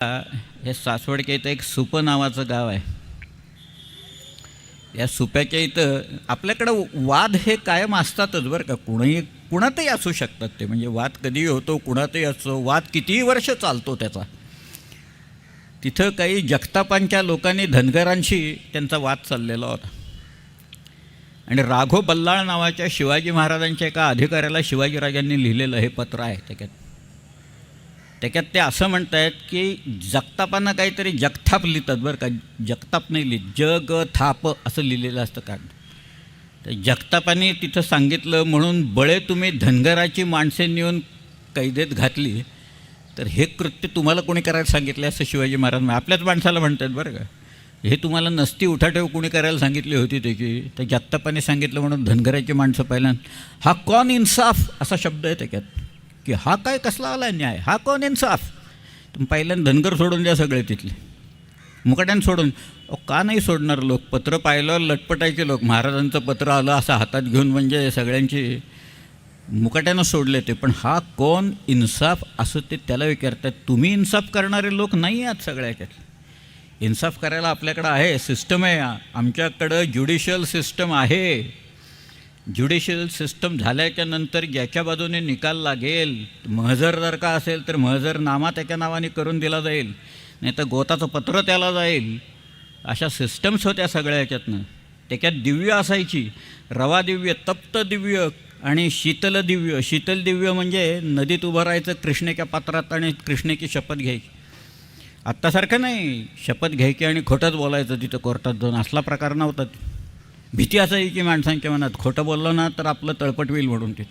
हे सासवडच्या इथं एक सुपं नावाचं गाव आहे. या सुप्याच्या इथं आपल्याकडं वाद हे कायम असतातच बरं का. कुणातही असू शकतात ते, म्हणजे वाद कधीही होतो, कुणातही असतो वाद, कितीही वर्ष चालतो त्याचा. तिथं काही जगतापांच्या लोकांनी धनगरांशी त्यांचा वाद चाललेला होता आणि राघव बल्लाळ नावाच्या शिवाजी महाराजांच्या एका अधिकाऱ्याला शिवाजीराजांनी लिहिलेलं हे पत्र आहे. त्याच्यात ते असं म्हणत आहेत की जगतापांना काहीतरी जगथाप लिहितात बरं का. जगताप नाही लिहित, जग थाप असं लिहिलेलं असतं का. तर जगतापांनी तिथं सांगितलं, म्हणून बळे तुम्ही धनगराची माणसे नेऊन कैदेत घातली, तर हे कृत्य तुम्हाला कोणी करायला सांगितलं असं शिवाजी महाराज आपल्याच माणसाला म्हणतात बरं का. हे तुम्हाला नसती उठाठेव कोणी करायला सांगितली होती त्याची. तर जगतापांनी सांगितलं म्हणून धनगराची माणसं पहिल्यांदा. हा कौन इन्साफ असा शब्द आहे त्याच्यात, की हा काय कसला आला न्याय, हा कौन इन्साफ. तुम्ही पहिल्यांदा धनगर सोडून द्या सगळे तिथले, मुकाट्यानं सोडून. का नाही सोडणार लोक. पत्र पाहिलं लटपटायचे लोक. महाराजांचं पत्र आलं असं हातात घेऊन म्हणजे सगळ्यांची मुकाट्यानं सोडले ते. पण हा कौन इन्साफ असं ते त्याला विचारतात. तुम्ही इन्साफ करणारे लोक नाही आहात सगळ्याच्यात. इन्साफ करायला आपल्याकडं आहे, सिस्टम आहे. आमच्याकडं ज्युडिशियल सिस्टम आहे. ज्युडिशियल सिस्टम झाल्याच्या नंतर ज्याच्या बाजूने निकाल लागेल, महजर जर का असेल तर महजरनामा त्याच्या नावाने करून दिला जाईल, नाही तर गोताचं पत्र त्याला जाईल. अशा सिस्टम्स होत्या सगळ्या ह्याच्यातनं. त्याच्यात दिव्य असायची, रवा दिव्य, तप्त दिव्य आणि शीतल दिव्य. शीतल दिव्य म्हणजे नदीत उभं राहायचं कृष्णेच्या पात्रात आणि कृष्णेची शपथ घ्यायची. आत्तासारखं नाही शपथ घ्यायची आणि खोटंच बोलायचं तिथं कोर्टात जाऊन, असला प्रकार नव्हता. भीती असायची माणसांच्या मनात, खोटं बोललं ना तर आपलं तळपट होईल म्हणून ते.